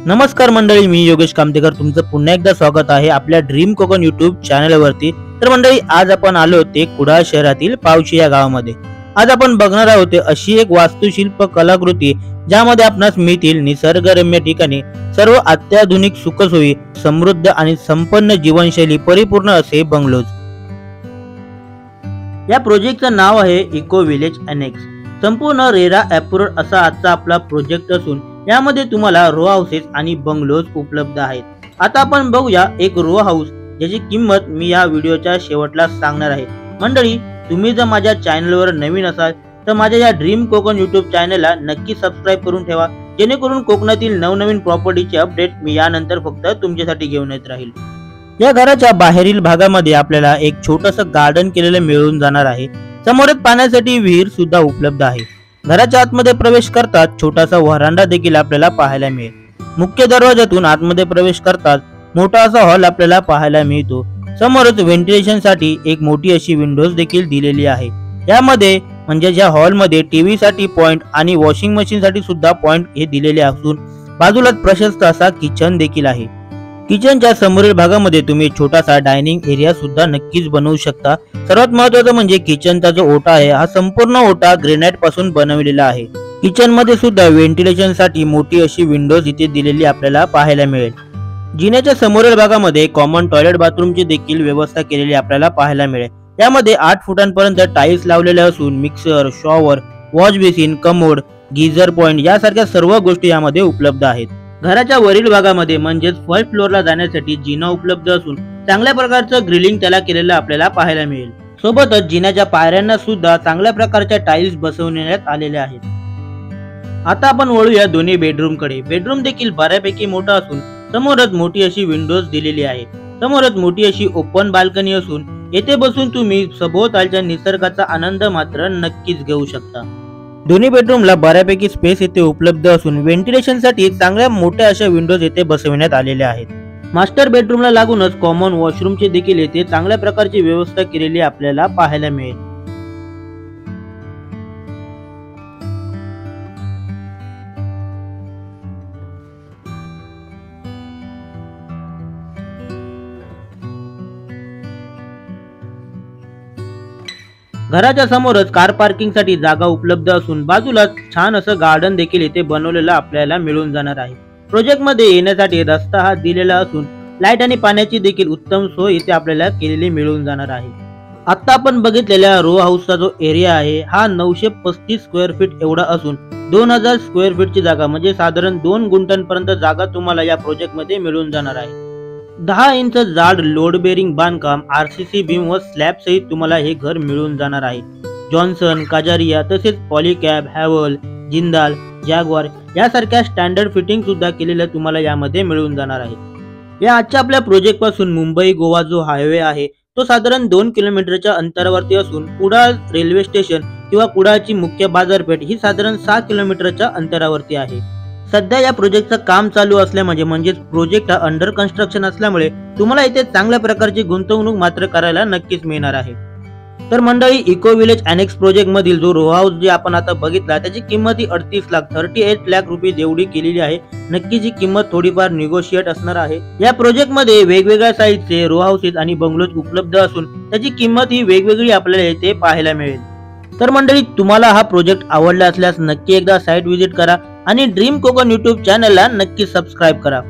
नमस्कार मंडळी, मी योगेश कामतेकर तुमचं पुन्हा एकदा स्वागत आहे आपल्या ड्रीम कोकण यूट्यूब चॅनलवरती। तर मंडळी, आज आपण आलो होते कुडाळ शहरातील पावशी या गावामध्ये। आज आपण बघणार आहोत अशी एक वास्तुशिल्प कलाकृती ज्यामध्ये आपणास मिळतील निसर्गरम्य ठिकाणी सर्व अत्याधुनिक सुखसोयी, समृद्ध आणि संपन्न जीवनशैली परिपूर्ण असे बंगलोज। या प्रोजेक्टचं नाव आहे इको विलेज अनेक्स। संपूर्ण रेरा अप्रूव्ड असा आजचा आपला प्रोजेक्ट असून यामध्ये तुम्हाला रो हाऊसेस आणि बंगलोज उपलब्ध आहेत। आता आपण बघूया एक रो हाऊस ज्याची किंमत मी या व्हिडिओच्या शेवटला सांगणार आहे। मंडळी, तुम्ही जर माझ्या चॅनलवर नवीन असाल तर माझ्या या ड्रीम कोकण यूट्यूब चॅनलला नक्की सबस्क्राइब करून ठेवा, जेणेकरून कोकणातील नवनवीन प्रॉपर्टीचे अपडेट मी यानंतर फक्त तुमच्यासाठी घेऊन येत राहील। या घराच्या बाहेरील भागामध्ये आपल्याला एक छोटंसं गार्डन केलेलं मिळून जाणार आहे। समोरच पाण्यासाठी विहीर सुद्धा उपलब्ध आहे। घराच्या आतमध्ये प्रवेश करतात छोटासा व्हरांडा देखील आपल्याला पाहायला मिळेल। मुख्य दरवाजातून आतमध्ये प्रवेश करतात मोठा असा हॉल आपल्याला पाहायला मिळतो। समोरच व्हेंटिलेशन साठी एक मोठी अशी विंडोज देखील दिलेली आहे। यामध्ये म्हणजे या हॉल मध्ये टीव्ही साठी पॉइंट आणि वॉशिंग मशीन साठी सुद्धा पॉइंट हे दिलेले असून बाजूलाच प्रशस्त असा किचन देखील आहे। किचनच्या समोरील भागामध्ये तुम्ही छोटासा डायनिंग एरिया सुद्धा नक्कीच बनवू शकता। सर्वात महत्त्वाचं म्हणजे किचनचा जो ओटा आहे हा संपूर्ण ओटा ग्रेनाइट पासून बनवलेला आहे। किचन मध्ये सुद्धा व्हेंटिलेशन साठी मोठी अशी विंडोज इथे दिलेली आपल्याला पाहायला मिळेल। जिन्याच्या समोरील भागामध्ये कॉमन टॉयलेट बाथरूमची देखील व्यवस्था केलेली आपल्याला पाहायला मिळेल। यामध्ये 8 फुटांपर्यंत टाइल्स लावलेले असून mixer, shower, wash basin, commode, geyser point यासारख्या सर्व गोष्टी यामध्ये उपलब्ध आहेत। घराच्या वरील भागामध्ये म्हणजेच फर्स्ट फ्लोअरला जाण्यासाठी जिना उपलब्ध असून चांगल्या प्रकारचं ग्रिलिंग त्याला केलेलं आपल्याला पाहायला मिळेल। सोबतच जिन्याच्या पायऱ्यांना सुद्धा चांगल्या प्रकारच्या टाइल्स बसवण्यात आलेल्या आहेत। आता आपण वळूया दोन्ही बेडरूम कडे। बेडरूम देखील बऱ्यापैकी मोठा असून समोरच मोठी अशी विंडोज दिलेली आहे। समोरच मोठी अशी ओपन बाल्कनी असून येथे बसून तुम्ही सभोवतालच्या निसर्गाचा आनंद मात्र नक्कीच घेऊ शकता। दोन्ही बेडरूमला बऱ्यापैकी स्पेस येथे उपलब्ध असून व्हेंटिलेशन साठी चांगल्या मोठ्या अशा विंडोज येथे बसवण्यात आलेल्या आहेत। मास्टर बेडरूमला लागूनच कॉमन वॉशरूमची देखील येथे चांगल्या प्रकारची व्यवस्था केलेली आपल्याला पाहायला मिळेल। घराच्या समोरच कार पार्किंग साठी जागा उपलब्ध असून बाजूला छान असं गार्डन देखील येथे बनवलेलं आपल्याला मिळून जाणार आहे। प्रोजेक्ट मध्ये येण्यासाठी रस्ता हा दिलेला असून लाईट आणि पाण्याची देखील उत्तम सोय इथे आपल्याला केलेली मिळून जाणार आहे। आता आपण बघितलेल्या रो हाऊसचा जो एरिया आहे हा 935 स्क्वेअर फीट एवढा असून 2000 स्क्वेअर फीटची जागा म्हणजे साधारण 2 गुंठ्यांपर्यंत जागा तुम्हाला या प्रोजेक्ट मध्ये मिळून जाणार आहे। 10 इंच जाड लोड बेरिंग बांधकाम आरसीसी बीम व स्लॅब सहित तुम्हाला हे घर मिळून जाणार आहे। जॉन्सन, काजारिया तसेच पॉलीकॅब, हॅवल, जिंदाल, जॅगवार यासारख्या स्टँडर्ड फिटिंग सुद्धा केलेल्या तुम्हाला यामध्ये मिळून जाणार आहे। या आजच्या आपल्या प्रोजेक्ट पासून मुंबई गोवा जो हायवे आहे तो साधारण 2 किलोमीटरच्या अंतरावरती असून कुडाळ रेल्वे स्टेशन किंवा कुडाळची मुख्य बाजारपेठ ही साधारण 6 किलोमीटरच्या अंतरावरती आहे। सध्या या प्रोजेक्टचं काम चालू असल्यामुळे म्हणजेच प्रोजेक्ट हा अंडर कन्स्ट्रक्शन असल्यामुळे तुम्हाला इथे चांगल्या प्रकारची गुंतवणूक मात्र करायला नक्कीच मिळणार आहे। तर मंडळी, इको विलेज अनेक्स प्रोजेक्ट मधील जो रो हाऊस जे आपण आता बघितला त्याची किंमत ही 38 लाख रुपये एवढी केलेली आहे। नक्कीच ही किंमत थोडीफार निगोशिएट असणार आहे। या प्रोजेक्ट मध्ये वेगवेगळ्या साईजचे रो हाऊसेस आणि बंगलोज उपलब्ध असून त्याची किंमत ही वेगवेगळी आपल्याला येथे पाहायला मिळेल। तर मंडळी, तुम्हाला हा प्रोजेक्ट आवडला असल्यास नक्की एकदा साइट व्हिजिट करा आणि ड्रीम कोकण यूट्यूब चॅनलला नक्की सबस्क्राइब करा।